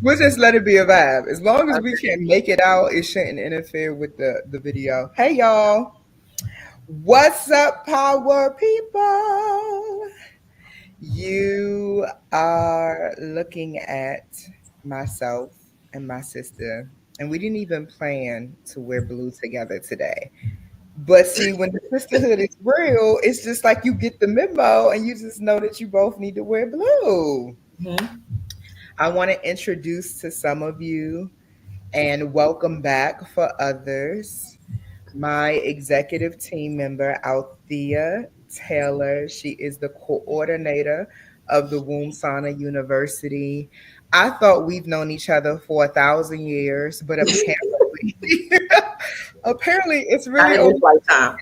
We'll just let it be a vibe. As long as we can make it out, it shouldn't interfere with the video. Hey y'all. What's up, power people? You are looking at myself and my sister, and we didn't even plan to wear blue together today. But see, when the sisterhood is real, it's just like you get the memo and you just know that you both need to wear blue. Mhm. I want to introduce to some of you and welcome back for others my executive team member, Althea Taylor. She is the coordinator of the Womb Sauna University. I thought we've known each other for 1,000 years, but apparently, apparently it's Not really in only this lifetime.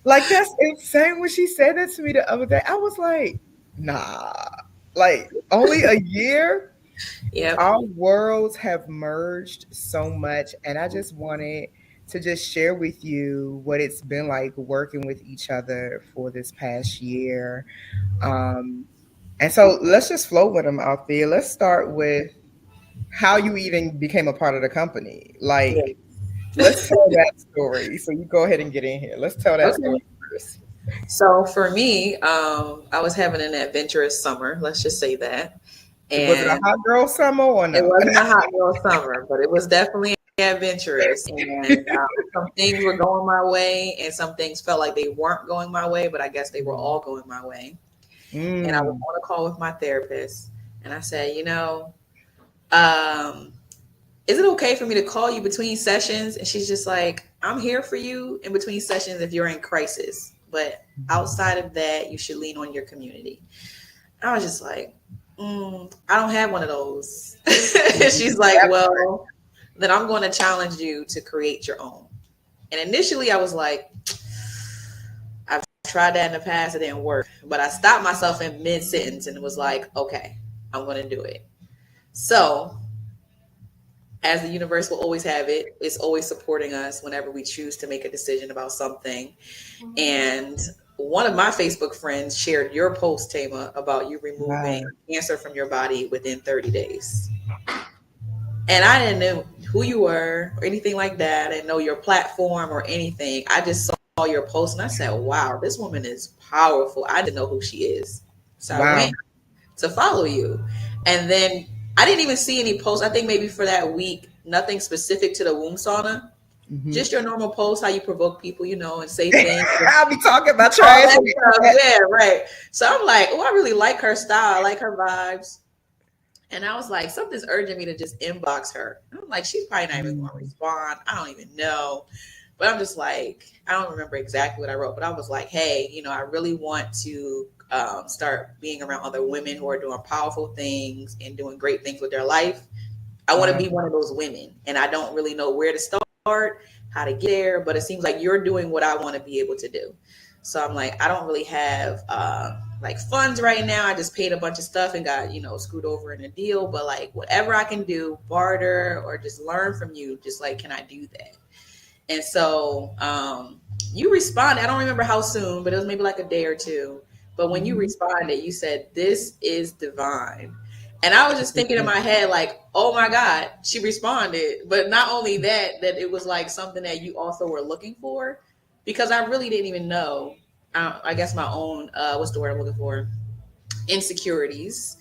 like that's insane. When she said that to me the other day, I was like, nah, like only a year. Yep. Our worlds have merged so much, and I just wanted to just share with you what it's been like working with each other for this past year. Um, and so let's just flow with them out there. Let's start with how you even became a part of the company. Yeah. Like, let's tell that story. So you go ahead and get in here. Let's tell that story Okay. first. So for me, I was having an adventurous summer. Let's just say that, Was it a and hot girl summer or it no? wasn't a hot girl summer, but it was definitely adventurous. And some things were going my way, and some things felt like they weren't going my way, but I guess they were all going my way. And I was Mm, on a call with my therapist, and I said, um, is it okay for me to call you between sessions? And she's just like, I'm here for you in between sessions if you're in crisis. But outside of that, you should lean on your community. I was just like, I don't have one of those. She's like, well, then I'm going to challenge you to create your own. And initially, I was like, I've tried that in the past, it didn't work. But I stopped myself in mid sentence and it was like, okay, I'm going to do it. So as the universe will always have it, it's always supporting us whenever we choose to make a decision about something. And one of my Facebook friends shared your post, Tama, about you removing wow. cancer from your body within 30 days. And I didn't know who you were or anything like that. I didn't know your platform or anything. I just saw your post and I said, wow, this woman is powerful. I didn't know who she is. So I Wow. went to follow you. And then I didn't even see any posts. I think maybe for that week, nothing specific to the womb sauna. Mhm. Just your normal post, how you provoke people, and say things. I'll be talking about All trash. that stuff. Yeah, right. So I'm like, oh, I really like her style. I like her vibes. And I was like, something's urging me to just inbox her. And I'm like, she's probably not even going to Mm. respond. I don't even know. But I'm just like, I don't remember exactly what I wrote, but I was like, hey, I really want to start being around other women who are doing powerful things and doing great things with their life. I want to Wow. be one of those women. And I don't really know where to start, how to get there, but it seems like you're doing what I want to be able to do. So I'm like, I don't really have like funds right now. I just paid a bunch of stuff and got, screwed over in a deal. But like whatever I can do, barter or just learn from you, just like, can I do that? And so you responded. I don't remember how soon, but it was maybe like a day or two. But when you Mhm. responded, you said, this is divine. And I was just thinking in my head, like, oh my God, she responded. But not only that, that it was like something that you also were looking for, because I really didn't even know. I guess my own, what's the word I'm looking for? Insecurities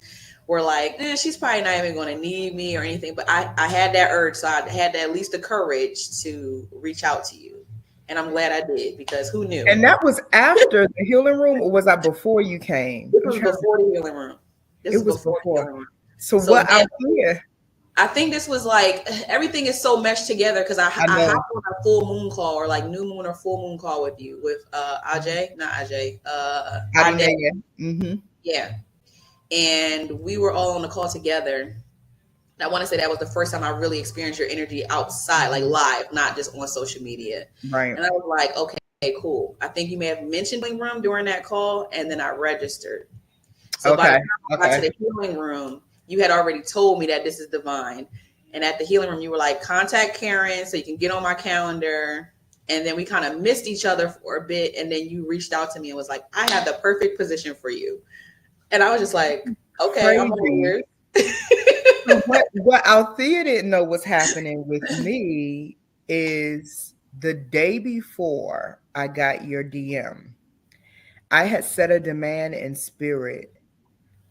were like, she's probably not even going to need me or anything. But I had that urge. So I had at least the courage to reach out to you. And I'm glad I did because who knew? And that was after the healing room, or was that before you came? This I'm was trying. before the healing room. This It is was before the before. healing room. So So what then out here? I think this was like everything is so meshed together because I I know. hopped on a full moon call or like new moon or full moon call with you with Ajay, not Ajay, I Ade. didn't know. Mm-hmm. Yeah. And we were all on the call together. And I want to say that was the first time I really experienced your energy outside, like live, not just on social media. Right. And I was like, okay, cool. I think you may have mentioned healing room during that call, and then I registered. So by the Okay. time I got to Okay. the healing room, you had already told me that this is divine. And at the healing room, you were like, contact Karen so you can get on my calendar. And then we kind of missed each other for a bit. And then you reached out to me and was like, I have the perfect position for you. And I was just like, okay, I'm all Crazy. ears. So what Althea didn't know was happening with me is the day before I got your DM, I had set a demand in spirit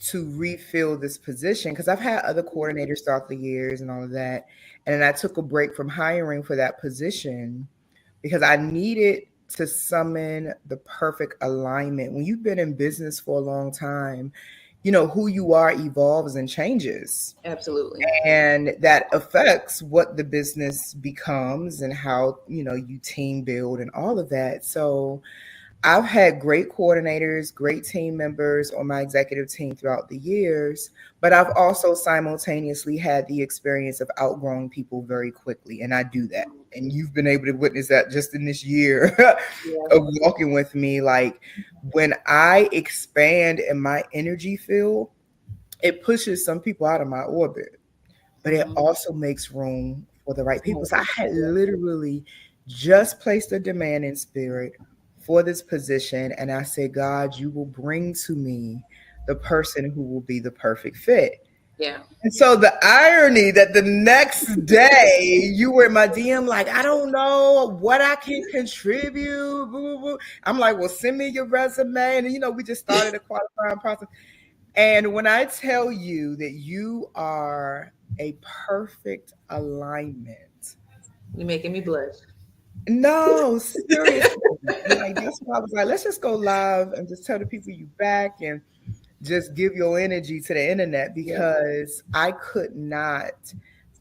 to refill this position because I've had other coordinators throughout the years and all of that. And then I took a break from hiring for that position because I needed to summon the perfect alignment. When you've been in business for a long time, you know, who you are evolves and changes. Absolutely. And that affects what the business becomes and how, you know, you team build and all of that. So I've had great coordinators, great team members on my executive team throughout the years, but I've also simultaneously had the experience of outgrowing people very quickly, and I do that. And you've been able to witness that just in this year Yeah. of walking with me. Like when I expand in my energy field, it pushes some people out of my orbit, but it Mm-hmm. also makes room for the right people. So I had literally just placed a demand in spirit for this position. And I said, God, you will bring to me the person who will be the perfect fit. Yeah. And so the irony that the next day you were in my DM, like, I don't know what I can contribute. Boo, boo, boo. I'm like, well, send me your resume. And, you know, we just started a qualifying process. And when I tell you that you are a perfect alignment, You're making me blush. no, seriously. Like that's why I was like, let's just go live and just tell the people you back and just give your energy to the internet Yeah. because I could not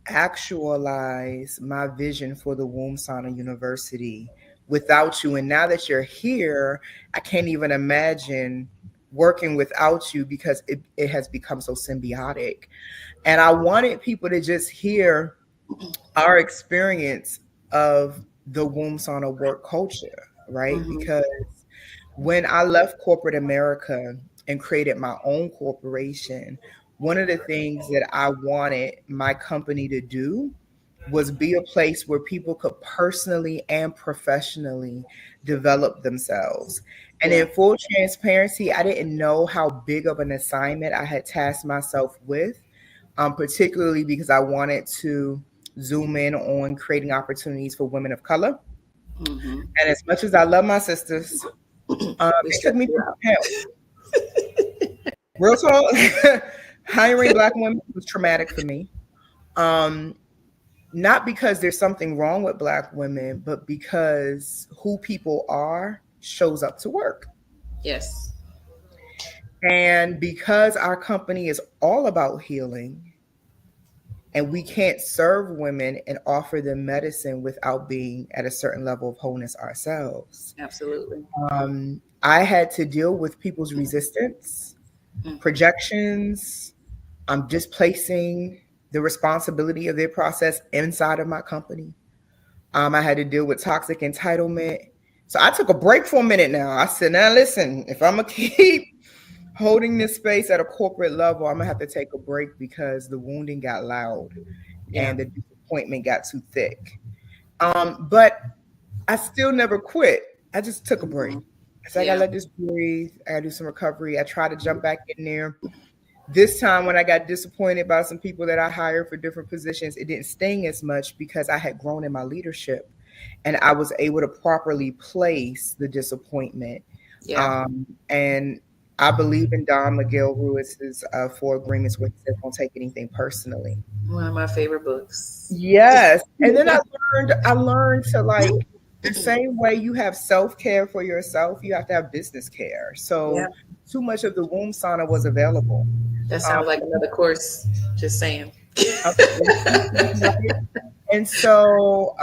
actualize my vision for the Womb Sauna University without you. And now that you're here, I can't even imagine working without you because it has become so symbiotic. And I wanted people to just hear our experience of the Womb Sauna work culture, right? Mm-hmm. Because when I left corporate America and created my own corporation, one of the things that I wanted my company to do was be a place where people could personally and professionally develop themselves. And Yeah. in full transparency, I didn't know how big of an assignment I had tasked myself with, particularly because I wanted to zoom in on creating opportunities for women of color. Mm-hmm. And as much as I love my sisters, We it took stressed me you through out. some hell. Real talk, hiring Black women was traumatic for me. Um, Not because there's something wrong with Black women, but because who people are shows up to work. Yes. And because our company is all about healing, and we can't serve women and offer them medicine without being at a certain level of wholeness ourselves. Absolutely. I had to deal with people's resistance, Mm-hmm. projections. I'm displacing the responsibility of their process inside of my company. I had to deal with toxic entitlement. So I took a break for a minute now. I said, now listen, if I'm going to keep holding this space at a corporate level, I'm going to have to take a break because the wounding got loud Yeah. and the disappointment got too thick. But I still never quit. I just took a break. Mm-hmm. It's like I Yeah. let this breathe. I gotta do some recovery. I try to jump back in there. This time when I got disappointed by some people that I hired for different positions, it didn't sting as much because I had grown in my leadership and I was able to properly place the disappointment. Yeah. And I believe in Don Miguel Ruiz's Four Agreements where he says, don't take anything personally. One of my favorite books. Yes. And then I learned to like the same way you have self-care for yourself, you have to have business care. Yeah. So too much of the womb sauna was available. That Um, sounds like another course. Just saying. right? And so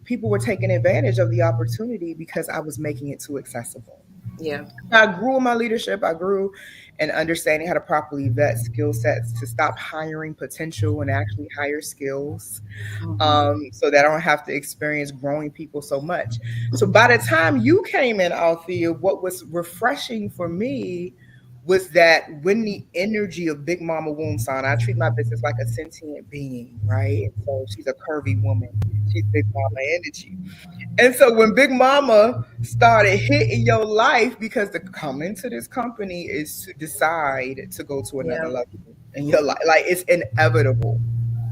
people were taking advantage of the opportunity because I was making it too accessible. Yeah. I grew in my leadership. I grew in understanding how to properly vet skill sets to stop hiring potential and actually hire skills, Mm-hmm. so that I don't have to experience growing people so much. So by the time you came in, Althea, what was refreshing for me was that when the energy of Big Mama Womb Sauna, I treat my business like a sentient being, right? So she's a curvy woman. She's Big Mama energy. And so when Big Mama started hitting your life, because to come into this company is to decide to go to another Yeah. level in your life. Like it's inevitable.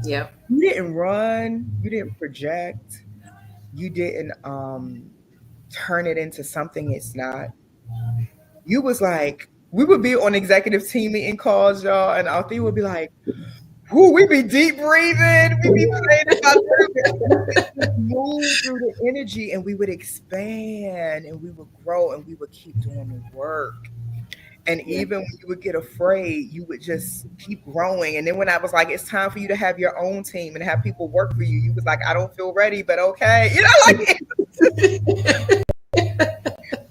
Yeah. You didn't run, you didn't project, you didn't turn it into something it's not. You was like, we would be on executive team meeting calls, y'all, and Althea would be like, whoo, we be deep breathing, we be praying about this. We would just move through the energy and we would expand and we would grow and we would keep doing the work. And Yeah. even when you would get afraid, you would just keep growing. And then when I was like, it's time for you to have your own team and have people work for you, you was like, I don't feel ready, but okay. You know, like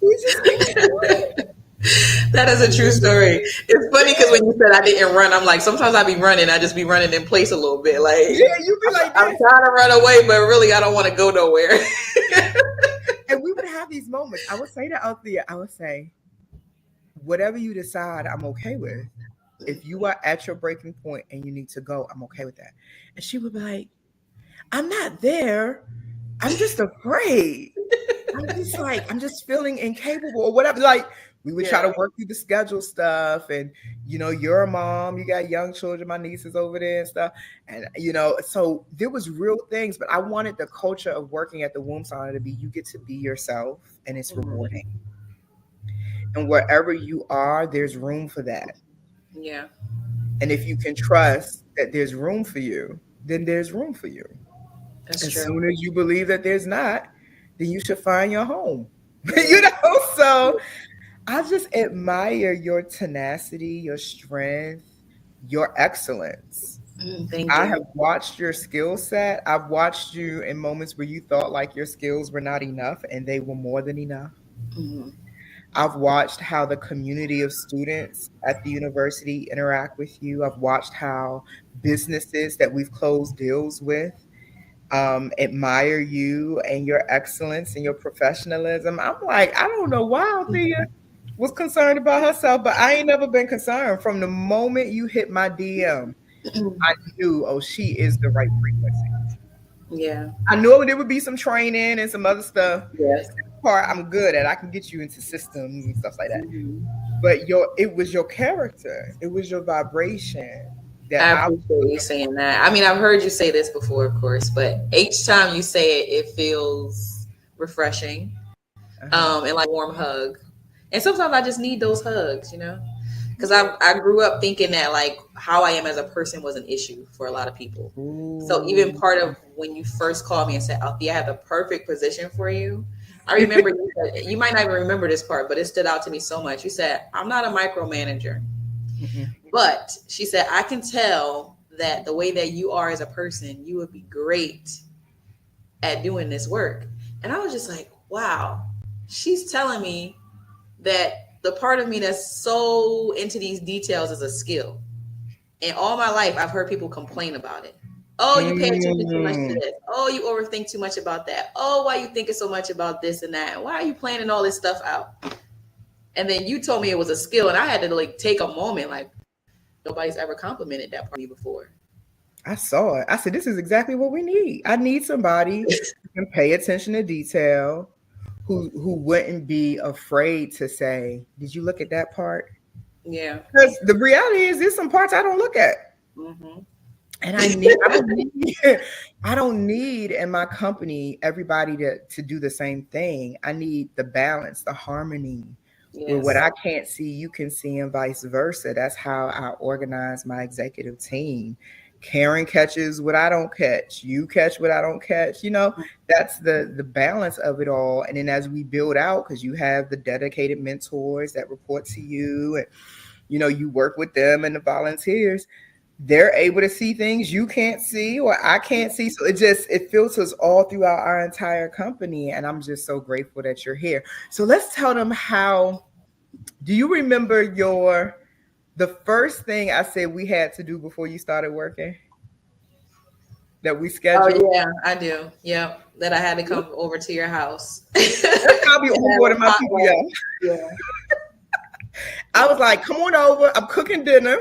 we just keep going. That is a true story. It's funny because when you said I didn't run, I'm like, sometimes I be running, I just be running in place a little bit. Like, Yeah, you be like I'm this. trying to run away, but really I don't want to go nowhere. And we would have these moments. I would say to Althea, I would say, whatever you decide, I'm okay with. If you are at your breaking point and you need to go, I'm okay with that. And she would be like, I'm not there. I'm just afraid. I'm just feeling incapable or whatever. Like we would try to work through the schedule stuff. And, you're a mom, you got young children, my nieces over there and stuff. And, so there was real things, but I wanted the culture of working at the Womb Sauna to be, you get to be yourself and it's rewarding. And wherever you are, there's room for that. Yeah. And if you can trust that there's room for you, then there's room for you. That's As true. soon as you believe that there's not, then you should find your home. So I just admire your tenacity, your strength, your excellence. Thank I you. have watched your skill set. I've watched you in moments where you thought like your skills were not enough and they were more than enough. Mm-hmm. I've watched how the community of students at the university interact with you. I've watched how businesses that we've closed deals with admire you and your excellence and your professionalism. I'm like, I don't know why Althea was concerned about herself, but I ain't never been concerned. From the moment you hit my DM, I knew, oh, she is the right frequency. Yeah. I knew there would be some training and some other stuff. Yes. That part I'm good at. I can get you into systems and stuff like that. Mm-hmm. But it was your character. It was your vibration that I appreciate you saying that. I mean, I've heard you say this before, of course, but each time you say it, it feels refreshing, and like a warm hug. And sometimes I just need those hugs, because I grew up thinking that like how I am as a person was an issue for a lot of people. Ooh. So even part of when you first called me and said, Althea, I have the perfect position for you. I remember you might not even remember this part, but it stood out to me so much. You said, I'm not a micromanager. Mm-hmm. But she said, I can tell that the way that you are as a person, you would be great at doing this work. And I was just like, wow, she's telling me that the part of me that's so into these details is a skill. And all my life, I've heard people complain about it. Oh, you pay attention too much to this. Oh, you overthink too much about that. Oh, why you thinking so much about this and that? Why are you planning all this stuff out? And then you told me it was a skill, and I had to like take a moment, like nobody's ever complimented that part of me before. I saw it. I said, this is exactly what we need. I need somebody who can pay attention to detail, who wouldn't be afraid to say, did you look at that part? Yeah. Because the reality is there's some parts I don't look at. Mm-hmm. And I don't need in my company everybody to do the same thing. I need the balance, the harmony. Yes. Where what I can't see, you can see, and vice versa. That's how I organize my executive team. Karen catches what I don't catch. You catch what I don't catch. That's the balance of it all. And then as we build out, because you have the dedicated mentors that report to you, and you work with them and the volunteers, they're able to see things you can't see or I can't see. So it filters all throughout our entire company. And I'm just so grateful that you're here. So let's tell them how. Do you remember the first thing I said we had to do before you started working? That we scheduled? Oh, yeah, I do. Yeah, that I had to come over to your house. That's probably onboarding my people, yeah. I was like, come on over. I'm cooking dinner.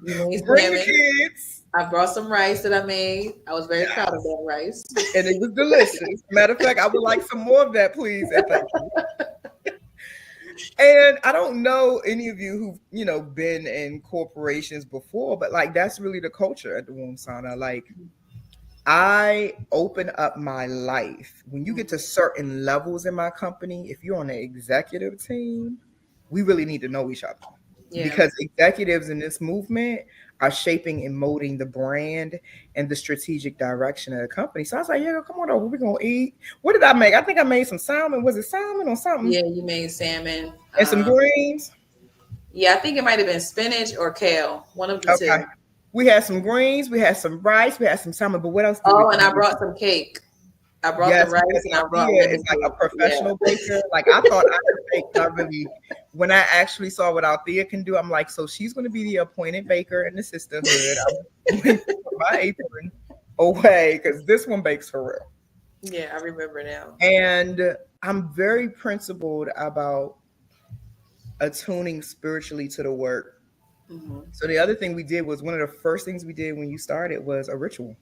Bring the kids. I brought some rice that I made. I was very proud of that rice. And it was delicious. Matter of fact, I would like some more of that, please, and thank you. And I don't know any of you who've, been in corporations before, but like that's really the culture at the Womb Sauna. Like I open up my life. When you get to certain levels in my company, if you're on the executive team, we really need to know each other Yeah. because executives in this movement are shaping and molding the brand and the strategic direction of the company. So I was like, yeah, come on over. We're going to eat. What did I make? I think I made some salmon. Was it salmon or something? Yeah, you made salmon. And some greens. Yeah, I think it might have been spinach or kale. One of the Okay. two. We had some greens. We had some rice. We had some salmon. But what else did we Oh, and I do? brought some cake. I brought Yes, the rice because and I brought Althea lemon is like a cake. professional baker. Like I thought I could bake. I really, when I actually saw what Althea can do, I'm like, so she's going to be the appointed baker in the sisterhood. I'm going to put my apron away because this one bakes for real. Yeah, I remember now. And I'm very principled about attuning spiritually to the work. Mm-hmm. So the other thing we did was one of the first things we did when you started was a ritual.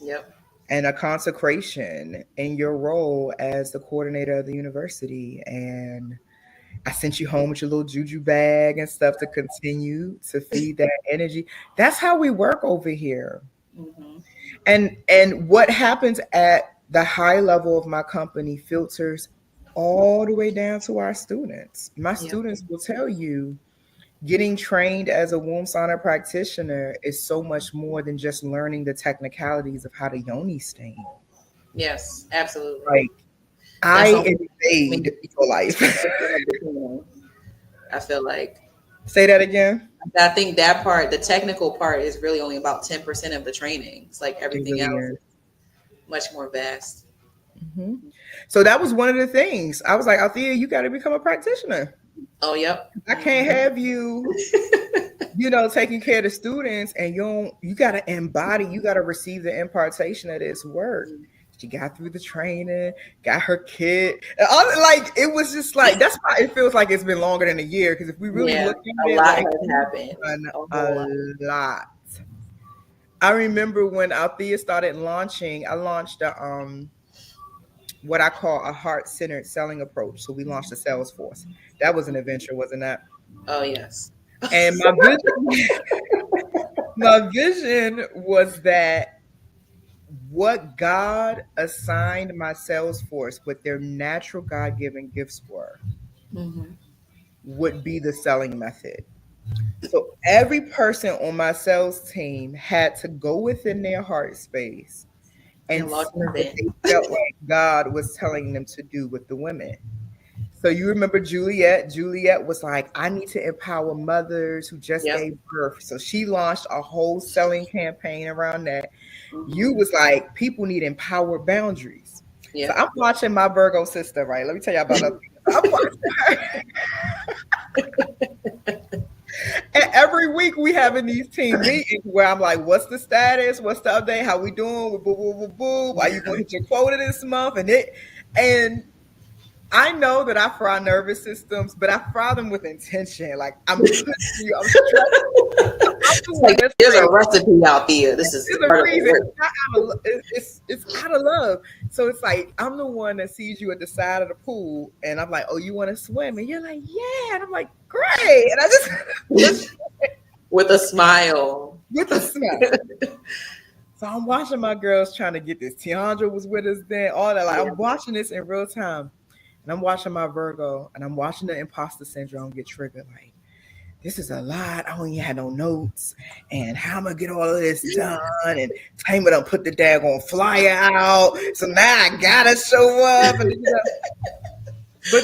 Yep. And a consecration in your role as the coordinator of the university. And I sent you home with your little juju bag and stuff to continue to feed that energy. That's how we work over here. Mm-hmm. And what happens at the high level of my company filters all the way down to our students. My students will tell you getting trained as a womb sauna practitioner is so much more than just learning the technicalities of how to yoni stain. Yes, absolutely. Like That's I invade your life. I feel like. Say that again. I think that part, the technical part, is really only about 10% of the training. It's like everything really else is. is much more vast. Mm-hmm. So that was one of the things. I was like, Althea, you got to become a practitioner. Oh, yep. I can't have you, taking care of the students and you got to embody, you got to receive the impartation of this work. She got through the training, got her kit. Like it was just like that's why it feels like it's been longer than a year. Because if we really look at a it, lot like has happened. a lot. I remember when Althea started launching. I launched what I call a heart-centered selling approach. So we launched a sales force. That was an adventure, wasn't that? Oh yes. And my vision was that what God assigned my sales force, what their natural God-given gifts were, would be the selling method. So every person on my sales team had to go within their heart space and see what they felt like God was telling them to do with the women. So you remember Juliet? Juliet was like, I need to empower mothers who just gave birth. So she launched a whole selling campaign around that. You was like, people need empowered boundaries. So I'm watching my Virgo sister, right? Let me tell you about her. I'm watching her. And every week we having these team meetings where I'm like, what's the status? What's the update? How we doing? Boo, boo, boo, boo. Are you going to hit your quota this month? And I know that I fry nervous systems, but I fry them with intention. Like I'm pushing you, I'm stressing. There's a recipe out there. This is a reason. It's out of love. So it's like I'm the one that sees you at the side of the pool, and I'm like, "Oh, you want to swim?" And you're like, "Yeah." And I'm like, "Great!" And I just with a smile. So I'm watching my girls trying to get this. Tiandra was with us then. All that. Like I'm watching this in real time. And I'm watching my Virgo and I'm watching the imposter syndrome get triggered. Like, this is a lot. I don't even have no notes. And how am I gonna get all of this done? And Taylor done put the daggone flyer out. So now I gotta show up. But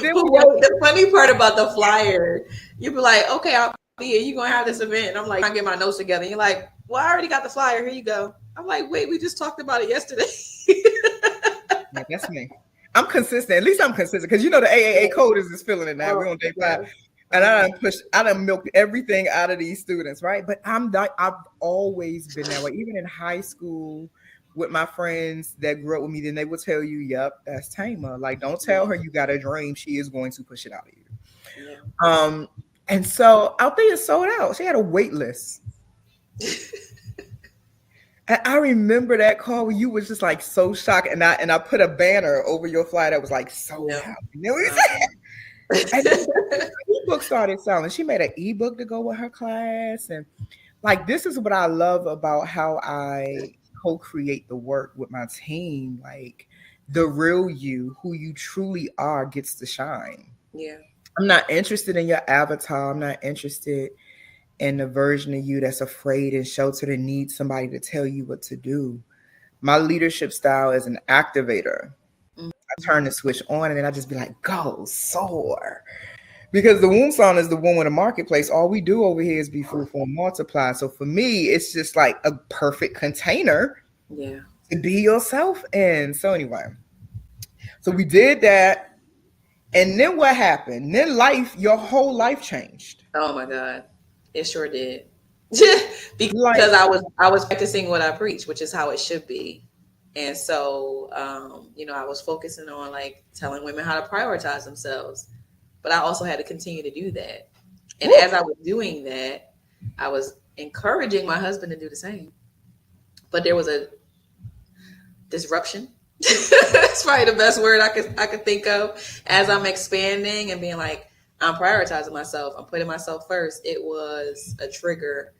then the funny part about the flyer, you be like, okay, I'll be here. You're gonna have this event. And I'm like, I get my notes together. And you're like, well, I already got the flyer. Here you go. I'm like, wait, we just talked about it yesterday. Yeah, that's me. I'm consistent. At least I'm consistent because the AAA code is just feeling it now. We're on day 5, and I done milked everything out of these students, right? But I've always been that way. Even in high school, with my friends that grew up with me, then they will tell you, "Yep, that's Thema." Like, don't tell her you got a dream; she is going to push it out of you. Yeah. And so Althea sold out. She had a wait list. And I remember that call where you was just like so shocked, and I put a banner over your flyer that was like so Yeah. happy. You know what I'm saying? And then the ebook started selling. She made an ebook to go with her class, and like this is what I love about how I co-create the work with my team. Like the real you, who you truly are, gets to shine. Yeah. I'm not interested in your avatar. I'm not interested in the version of you that's afraid and sheltered and needs somebody to tell you what to do. My leadership style is an activator. I turn the switch on and then I just be like, go, soar. Because the womb sauna is the one with the marketplace. All we do over here is be fruitful and multiply. So for me, it's just like a perfect container Yeah. to be yourself in. So anyway, so we did that. And then what happened? Then your whole life changed. Oh my God. It sure did. Like, Because I was practicing what I preach, which is how it should be. And so I was focusing on like telling women how to prioritize themselves. But I also had to continue to do that. And as I was doing that, I was encouraging my husband to do the same. But there was a disruption. That's probably the best word I could think of. As I'm expanding and being like, I'm prioritizing myself, I'm putting myself first. It was a trigger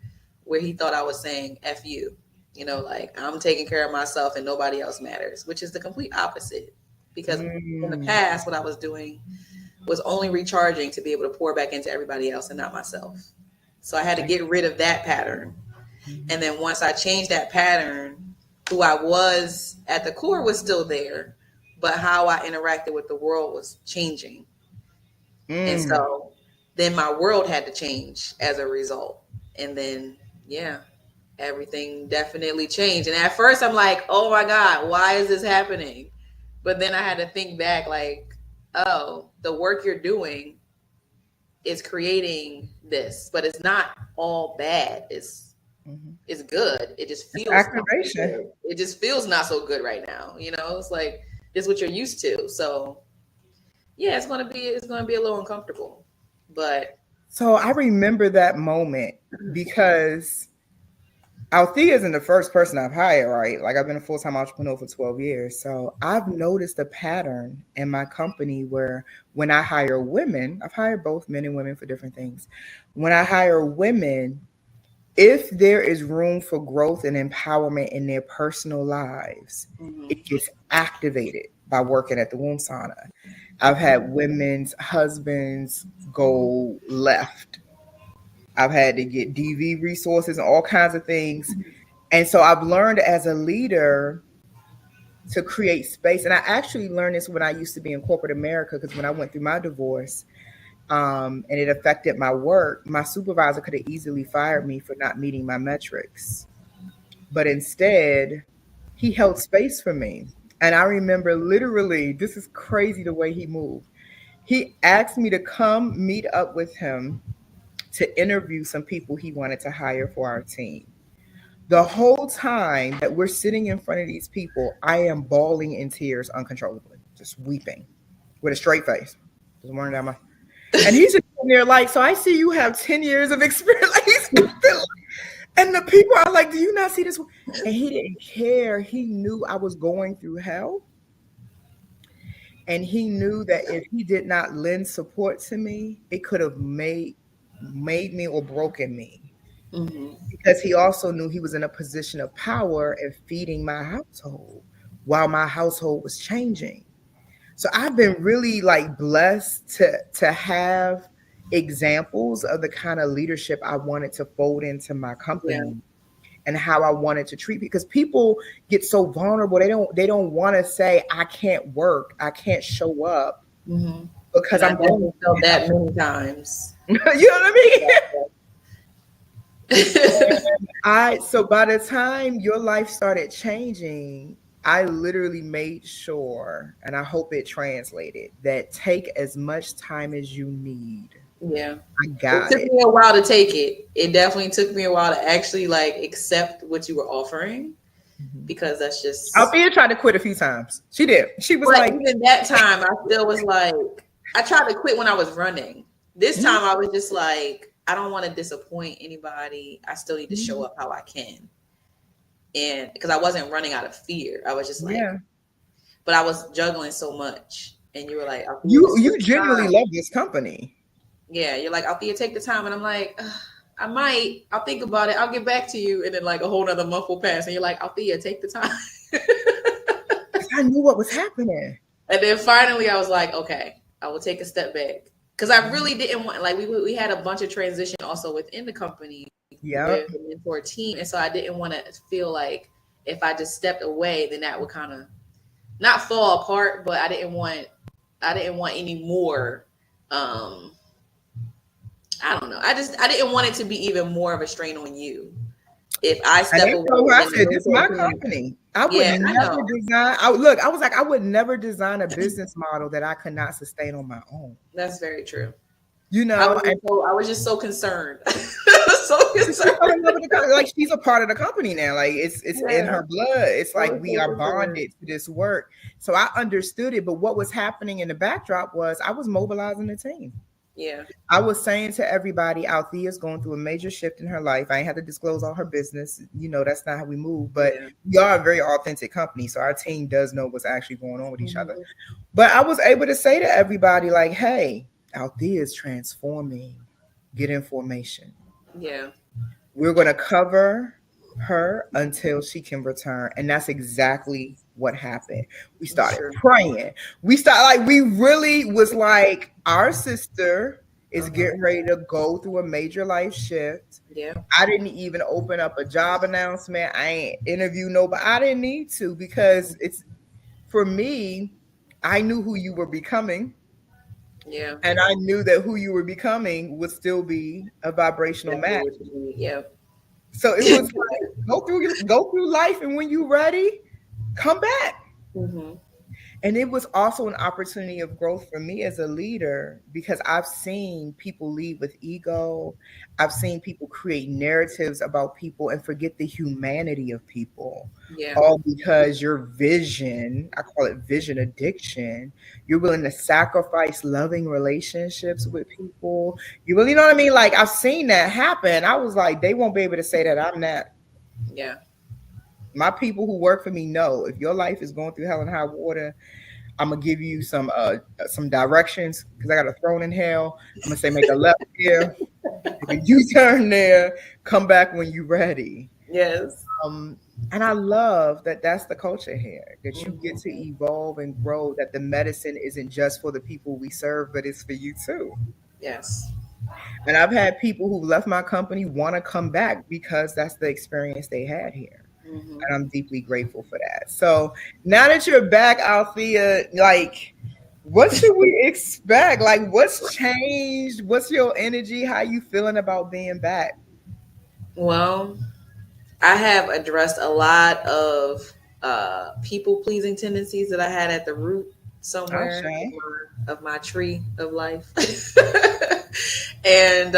where he thought I was saying F you. Like I'm taking care of myself and nobody else matters, which is the complete opposite. Because in the past, what I was doing was only recharging to be able to pour back into everybody else and not myself. So I had to get rid of that pattern. And then once I changed that pattern, who I was at the core was still there, but how I interacted with the world was changing. And so then my world had to change as a result. And then, yeah, everything definitely changed. And at first I'm like, oh my God, why is this happening? But then I had to think back like, oh, the work you're doing is creating this, but it's not all bad. It's good. It just feels activation. good. It just feels not so good right now. It's like this is what you're used to. So yeah, it's gonna be a little uncomfortable. But So I remember that moment because Althea isn't the first person I've hired, right? Like I've been a full-time entrepreneur for 12 years. So I've noticed a pattern in my company where when I hire women, I've hired both men and women for different things. When I hire women, if there is room for growth and empowerment in their personal lives, it gets activated by working at the Womb Sauna. I've had women's husbands go left. I've had to get DV resources and all kinds of things. And so I've learned as a leader to create space. And I actually learned this when I used to be in corporate America, because when I went through my divorce, and it affected my work, my supervisor could have easily fired me for not meeting my metrics. But instead, he held space for me. And I remember literally, this is crazy the way he moved. He asked me to come meet up with him to interview some people he wanted to hire for our team. The whole time that we're sitting in front of these people, I am bawling in tears uncontrollably, just weeping with a straight face. Just running down my. And he's just sitting there like, so I see you have 10 years of experience. Like and the people are like, do you not see this? And he didn't care. He knew I was going through hell. And he knew that if he did not lend support to me, it could have made me or broken me. Because he also knew he was in a position of power and feeding my household while my household was changing. So I've been really like blessed to have examples of the kind of leadership I wanted to fold into my company and how I wanted to treat, because people get so vulnerable. They don't want to say I can't work, I can't show up because I'm going felt that many times. You know what I mean? So by the time your life started changing, I literally made sure, and I hope it translated, that take as much time as you need. Yeah. I got it. Took me a while to take it. It definitely took me a while to actually like accept what you were offering, because that's just. Althea tried to quit a few times. She did. She was like, even that time, I still was like, I tried to quit when I was running. This time, I was just like, I don't want to disappoint anybody. I still need to show up how I can. And because I wasn't running out of fear, I was just like, Yeah. but I was juggling so much. And you were like, Althea, You just take you the genuinely time. love this company. Yeah, you're like, Althea, take the time. And I'm like, "Ugh, I might. I'll think about it. I'll get back to you. And then like a whole nother month will pass. And you're like, Althea, take the time. Because I knew what was happening. And then finally I was like, okay, I will take a step back. Because I really didn't want, like, we had a bunch of transition also within the company Yep. with the mentor team. And so I didn't want to feel like if I just stepped away, then that would kind of not fall apart, but I didn't want any more I don't know. I didn't want it to be even more of a strain on you if I And step I away told her, and I then the said, this is mentor my team. company. I would Yeah, I never know. design. I was like, I would never design a business model that I could not sustain on my own. That's very true. You I know, was and just so I was just so concerned. So she fell in concerned. love with the company. Like she's a part of the company now. Like it's in Yeah. her blood. It's I like was we so are concerned. bonded to this work. So I understood it. But what was happening in the backdrop was I was mobilizing the team. Yeah. I was saying to everybody, Althea's going through a major shift in her life. I ain't have to disclose all her business. You know, that's not how we move. But Yeah. we are a very authentic company. So our team does know what's actually going on with each other. Mhm. But I was able to say to everybody, like, hey, Althea is transforming. Get information. Yeah. We're going to cover her until she can return. And that's exactly what happened. We That's started true. praying. We really was like, our sister is Uh-huh. getting ready to go through a major life shift. Yeah. I didn't even open up a job announcement. I ain't interview nobody. I didn't need to because it's for me, I knew who you were becoming. Yeah. And I knew that who you were becoming would still be a vibrational Exactly match. what you need. Yeah. So it was like go through life, and when you're ready, come back. Hmm. And it was also an opportunity of growth for me as a leader because I've seen people lead with ego. I've seen people create narratives about people and forget the humanity of people. Yeah. All because your vision, I call it vision addiction, you're willing to sacrifice loving relationships with people. You really know what I mean? Like I've seen that happen. I was like, they won't be able to say that I'm not. Yeah. My people who work for me know if your life is going through hell and high water, I'm gonna give you some directions because I got a throne in hell. I'm gonna say make a left here, make a U-turn there, come back when you're ready. Yes. Um, and I love that that's the culture here, that you get Hmm. to evolve and grow, that the medicine isn't just for the people we serve, but it's for you too. Yes. And I've had people who left my company want to come back because that's the experience they had here. Hmm. And I'm deeply grateful for that. So now that you're back, Althea, like, what should we expect? Like, what's changed? What's your energy? How you feeling about being back? Well, I have addressed a lot of people pleasing tendencies that I had at the root somewhere Okay. of my tree of life. And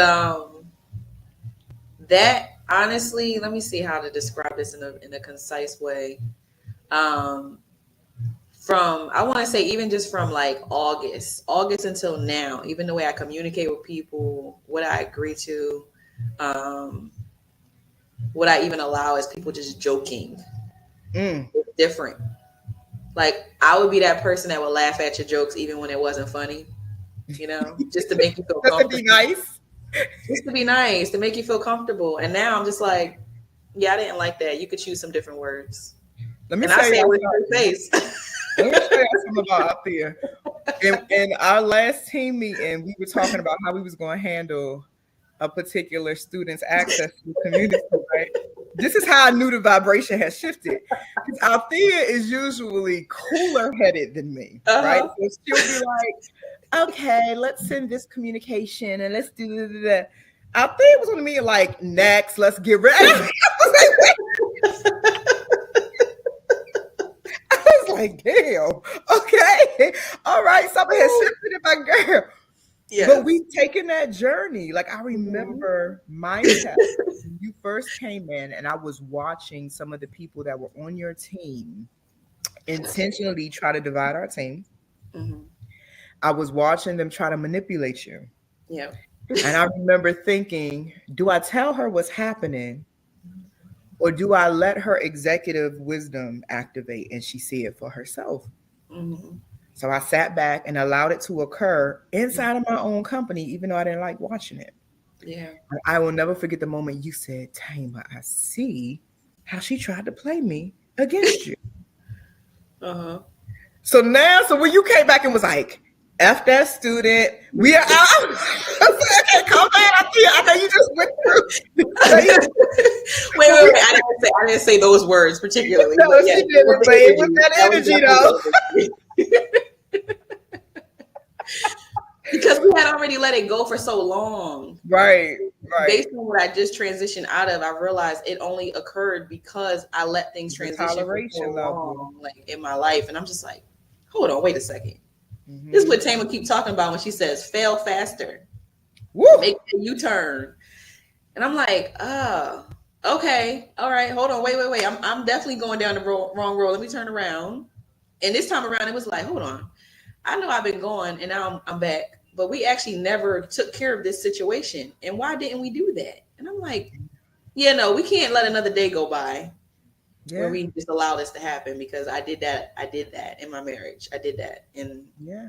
that honestly, let me see how to describe this in a concise way. Um, from I want to say even just from like August until now, even the way I communicate with people, what I agree to, um, what I even allow is people just joking. Mm. It's different. Like I would be that person that would laugh at your jokes even when it wasn't funny, just to make you feel Just to be comfortable, nice. just to be nice, to make you feel comfortable. And now I'm just like, yeah, I didn't like that. You could choose some different words, Let me and I tell say it y'all with your something. face. Let me tell y'all something about Althea. In our last team meeting, we were talking about how we was going to handle a particular student's access to the community, right? This is how I knew the vibration had shifted. Because Althea is usually cooler headed than me, Uh right? huh. So she'll be like, okay, let's send this communication and let's do that. Althea was on me like, next, let's get ready. I was like, wait. I was like, damn, okay, all right, something has shifted in my girl. But Yes. we've taken that journey. Like I Mhm. remember my test when you first came in, and I was watching some of the people that were on your team intentionally try to divide our team. Mhm. I was watching them try to manipulate you. Yeah. And I remember thinking, do I tell her what's happening or do I let her executive wisdom activate and she see it for herself? Mm-hmm. So I sat back and allowed it to occur inside of my own company, even though I didn't like watching it. Yeah. I will never forget the moment you said, Tama, I see how she tried to play me against you. Uh-huh. So now, so when you came back and was like, F that student, we are out. I said, okay, come back. I know you just went through. Wait. I didn't say those words particularly. No, But she yes, didn't, but it was that energy though. Because we had already let it go for so long. Right. Based on what I just transitioned out of, I realized it only occurred because I let things The transition for so toleration level. long, like in my life. And I'm just like, hold on, wait a second. Mm-hmm. This is what Tama keep talking about when she says fail faster. Woo! Make a U-turn. And I'm like, okay, all right, hold on, wait. I'm definitely going down the wrong road. Let me turn around. And this time around, it was like, hold on. I know I've been going and now I'm back, but we actually never took care of this situation. And why didn't we do that? And I'm like, yeah, no, we can't let another day go by where we just allow this to happen, because I did that in my marriage. I did that. And I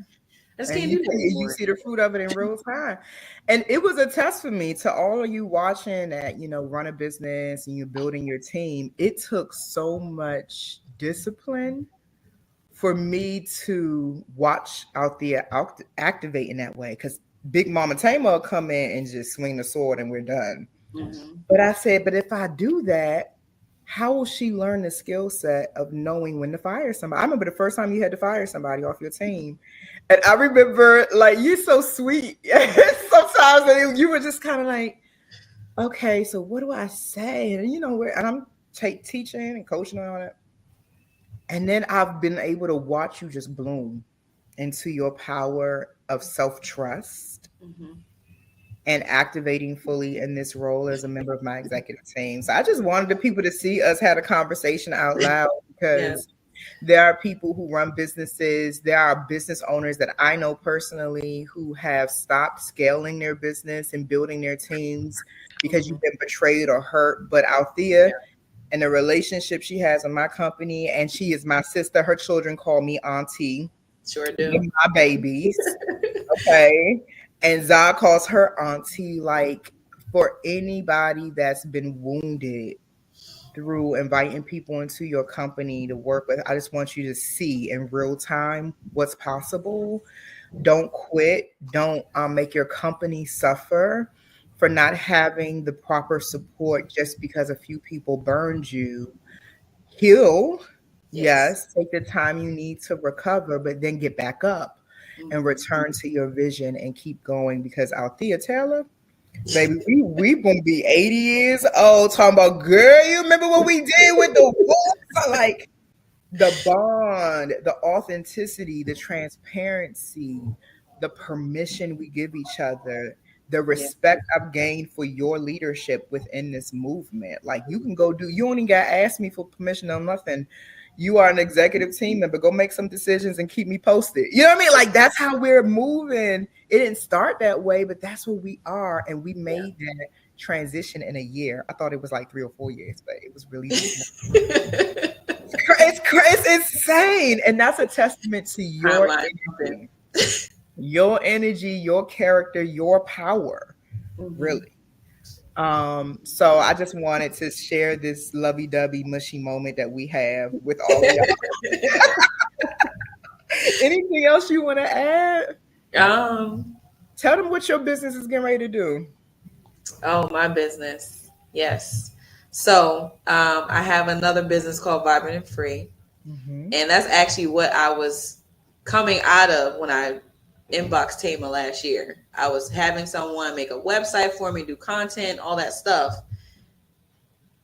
just can't do that anymore. You see the fruit of it in real time. And it was a test for me, to all of you watching that, run a business and you're building your team. It took so much discipline for me to watch Althea activate in that way, because Big Mama Tama will come in and just swing the sword and we're done. Mm-hmm. But I said, but if I do that, how will she learn the skill set of knowing when to fire somebody? I remember the first time you had to fire somebody off your team. And I remember, like, you're so sweet. Sometimes you were just kind of like, okay, so what do I say? And and I'm teaching and coaching and all that. And then I've been able to watch you just bloom into your power of self-trust. Mm-hmm. And activating fully in this role as a member of my executive team. So I just wanted the people to see us had a conversation out loud, because there are people who run businesses. There are business owners that I know personally who have stopped scaling their business and building their teams because you've been betrayed or hurt. But Althea and the relationship she has in my company, and she is my sister. Her children call me auntie. Sure do. My babies. Okay. And Zah calls her auntie. Like, for anybody that's been wounded through inviting people into your company to work with, I just want you to see in real time what's possible. Don't quit. Don't make your company suffer for not having the proper support just because a few people burned you. Heal. Yes. Take the time you need to recover, but then get back up and return to your vision and keep going, because Althea Taylor, baby, we gonna be 80 years old talking about, girl, you remember what we did with the wolves? Like, the bond, the authenticity, the transparency, the permission we give each other, the respect I've gained for your leadership within this movement. Like, you can go you don't even got to ask me for permission on nothing. You are an executive team member. Go make some decisions and keep me posted. You know what I mean? Like, that's how we're moving. It didn't start that way, but that's what we are. And we made that transition in a year. I thought it was like 3 or 4 years, but it was really it's insane. And that's a testament to your energy. Your energy, your character, your power. Really. So I just wanted to share this lovey-dovey mushy moment that we have with all of y'all. Anything else you want to add? Tell them what your business is getting ready to do. Oh, my business. Yes. So I have another business called Vibrant and Free. Mm-hmm. And that's actually what I was coming out of when I inboxed Tama last year. I was having someone make a website for me, do content, all that stuff.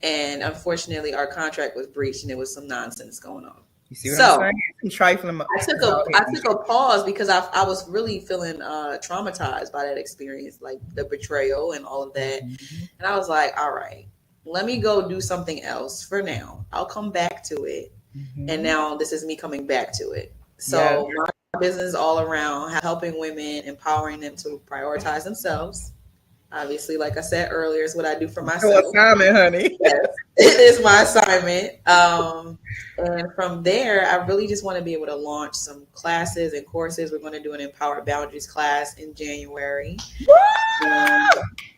And unfortunately, our contract was breached and there was some nonsense going on. You see what I'm saying? Some trifling. I took a pause because I was really feeling traumatized by that experience, like the betrayal and all of that. Mm-hmm. And I was like, all right, let me go do something else for now. I'll come back to it. Mm-hmm. And now this is me coming back to it. So my business is all around helping women, empowering them to prioritize themselves, Obviously, like I said earlier, is what I do for Your myself. assignment, honey. Yes, it is my assignment. And from there, I really just want to be able to launch some classes and courses. We're going to do an Empowered Boundaries class in January.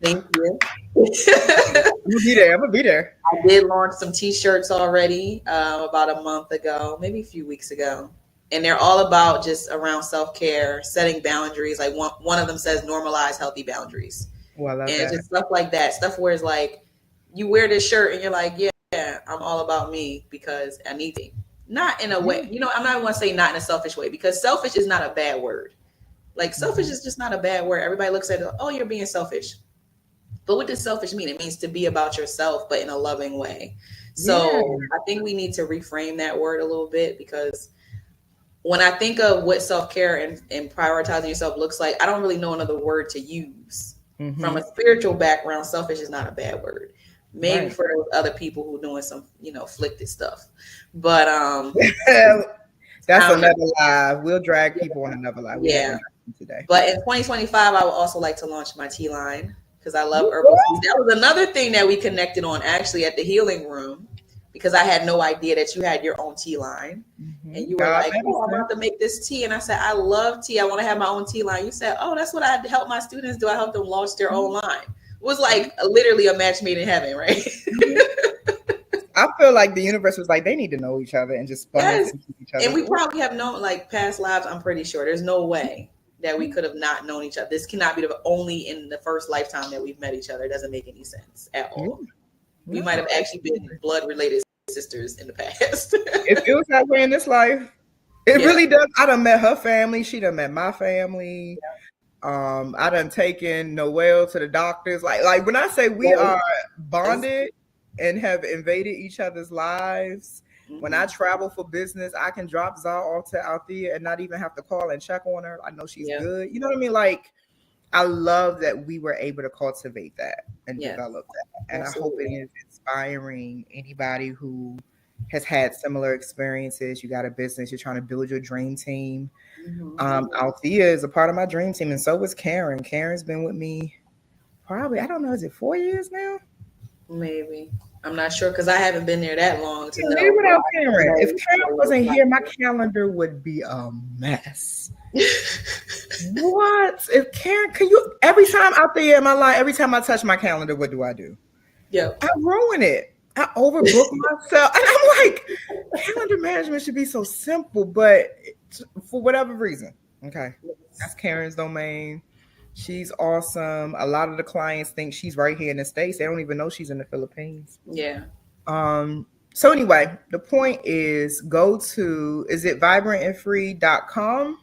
Thank you. I'm gonna be there. I'm gonna be there. I did launch some T-shirts already about a month ago, maybe a few weeks ago, and they're all about just around self-care, setting boundaries. Like one of them says, normalize healthy boundaries, Oh, I love and that. just stuff like that. Stuff where it's like you wear this shirt and you're like, yeah, I'm all about me because I need to. Not in a way, I'm not going to say not in a selfish way, because selfish is not a bad word. Like selfish is just not a bad word. Everybody looks at it, oh, you're being selfish. But what does selfish mean? It means to be about yourself, but in a loving way. So I think we need to reframe that word a little bit, because when I think of what self-care and prioritizing yourself looks like, I don't really know another word to use. From a spiritual background, selfish is not a bad word. Maybe for those other people who are doing some, afflicted stuff. But that's another live. We'll drag people on another live. Yeah. Today. But in 2025, I would also like to launch my tea line, because I love herbal teas. That was another thing that we connected on actually at the healing room, because I had no idea that you had your own tea line. And you were like, oh, I'm about to make this tea. And I said, I love tea. I want to have my own tea line. You said, oh, that's what I help my students do. I help them launch their own line. It was like literally a match made in heaven, right? I feel like the universe was like, they need to know each other and just spun into each other. And we probably have known like past lives. I'm pretty sure there's no way that we could have not known each other. This cannot be the only in the first lifetime that we've met each other. It doesn't make any sense at all. We might have actually been blood related sisters in the past. It feels that way in this life. It really does. I done met her family. She done met my family. I done taken Noelle to the doctors. Like when I say we are bonded and have invaded each other's lives. When I travel for business, I can drop Zara off to Althea and not even have to call and check on her. I know she's good. You know what I mean? Like, I love that we were able to cultivate that and develop that. And I hope it is inspiring anybody who has had similar experiences. You got a business, you're trying to build your dream team. Althea is a part of my dream team, and so was Karen. Karen's been with me probably, I don't know, is it 4 years now? Maybe. I'm not sure, because I haven't been there that long to know. Without Karen. If Karen wasn't here, my calendar would be a mess. What? If Karen, can you, every time out there in my life, every time I touch my calendar, what do? I ruin it. I overbook myself. And I'm like, calendar management should be so simple, but for whatever reason. Okay. That's Karen's domain. She's awesome. A lot of the clients think she's right here in the States. They don't even know she's in the Philippines. Yeah. So anyway, the point is go to, is it vibrantandfree.com?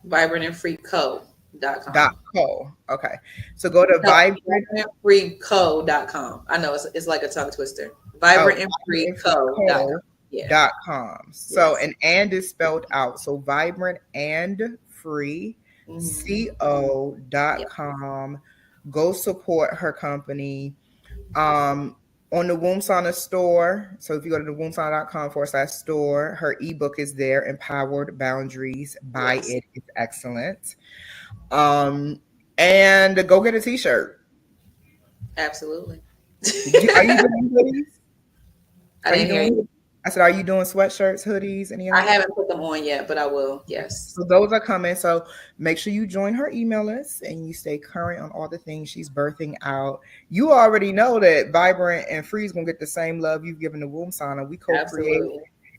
Vibrantandfreeco.com. .co. Okay. So go to vibrantandfreeco.com. I know it's like a tongue twister. Vibrantandfreeco.com. So and is spelled out. So vibrant and free. co.com. Go support her company. On the Womb Sauna store. So if you go to the wombsauna.com/store, her ebook is there, Empowered Boundaries. Buy it. It's excellent. And go get a t-shirt. Absolutely. Are you doing hoodies? I didn't hear you. I said, are you doing sweatshirts, hoodies, any of that? I haven't put them on yet, but I will. Yes. So those are coming. So make sure you join her email list and you stay current on all the things she's birthing out. You already know that Vibrant and Free is going to get the same love you've given to Womb Sauna. We co-create,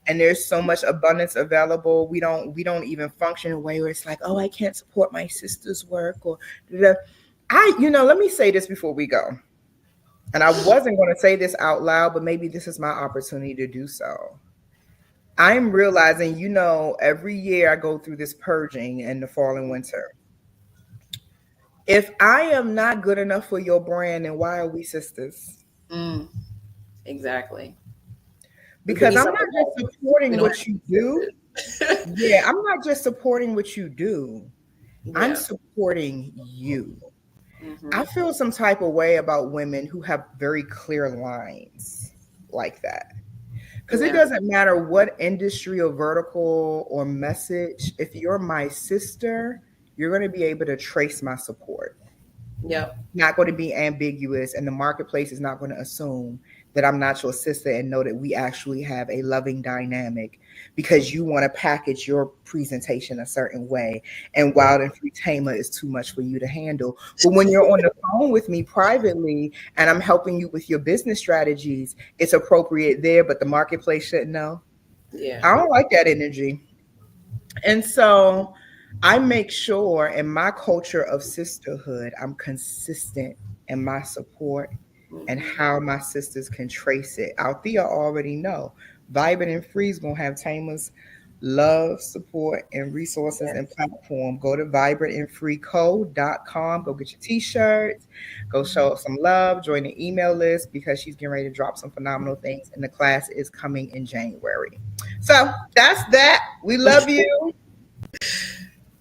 and there's so much abundance available. We don't even function in a way where it's like, oh, I can't support my sister's work, or let me say this before we go. And I wasn't going to say this out loud, but maybe this is my opportunity to do so. I'm realizing, every year I go through this purging in the fall and winter. If I am not good enough for your brand, then why are we sisters? Exactly. Because I'm not just supporting what you do. I'm not just supporting what you do. I'm supporting you. I feel some type of way about women who have very clear lines like that. Because it doesn't matter what industry or vertical or message. If you're my sister, you're going to be able to trace my support. Yep. Not going to be ambiguous, and the marketplace is not going to assume that I'm not your sister and know that we actually have a loving dynamic because you want to package your presentation a certain way, and Wild and Free Tamer is too much for you to handle. But when you're on the phone with me privately and I'm helping you with your business strategies, it's appropriate there, but the marketplace shouldn't know. Yeah. I don't like that energy. And so I make sure in my culture of sisterhood, I'm consistent in my support and Hmm. how my sisters can trace it. Althea already know. Vibrant and Free is gonna have Tamer's love, support, and resources and Yes. platform. Go to vibrantandfreeco.com. Go get your t-shirts. Go show some love. Join the email list because she's getting ready to drop some phenomenal things. And the class is coming in January. So that's that. We love you.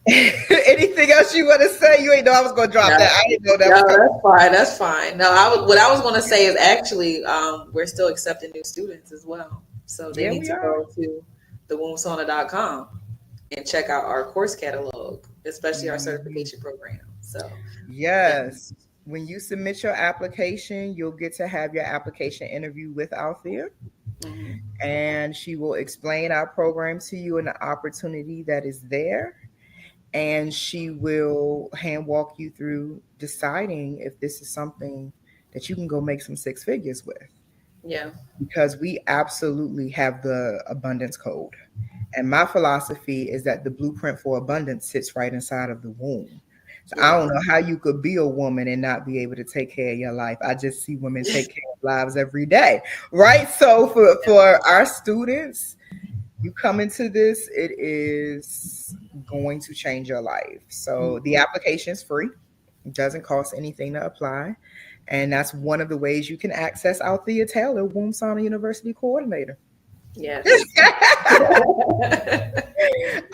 Anything else you want to say? You ain't know I was gonna drop No, that. I didn't know that was no, coming. that's fine. That's fine. No, what I was going to say is actually, we're still accepting new students as well. So they Yeah, need we to are. go to the wombsauna.com and check out our course catalog, especially our Mhm. certification program. So, thank you. Yes. When you submit your application, you'll get to have your application interview with Althea, Mhm. and she will explain our program to you and the opportunity that is there. And she will hand walk you through deciding if this is something that you can go make some six figures with. Yeah. Because we absolutely have the abundance code. And my philosophy is that the blueprint for abundance sits right inside of the womb. So I Yeah. don't know how you could be a woman and not be able to take care of your life. I just see women take care of lives every day, right? So for our students, you come into this, it is going to change your life. So the Mhm. application is free. It doesn't cost anything to apply. And that's one of the ways you can access Althea Taylor, Womb Sauna University Coordinator. Yes.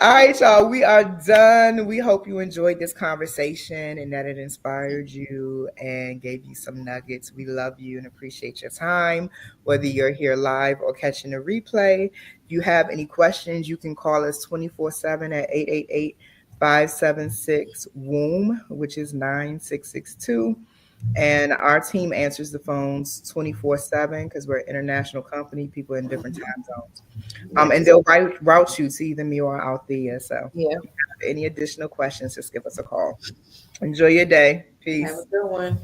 All right, y'all, we are done. We hope you enjoyed this conversation and that it inspired you and gave you some nuggets. We love you and appreciate your time, whether you're here live or catching a replay. If you have any questions, you can call us 24/7 at 888-576 womb, which is 9662. And our team answers the phones 24/7 because we're an international company, people in different time zones. And Yes. they'll route you to either me or Althea. So Yeah. if you have any additional questions, just give us a call. Enjoy your day. Have a Peace. good one.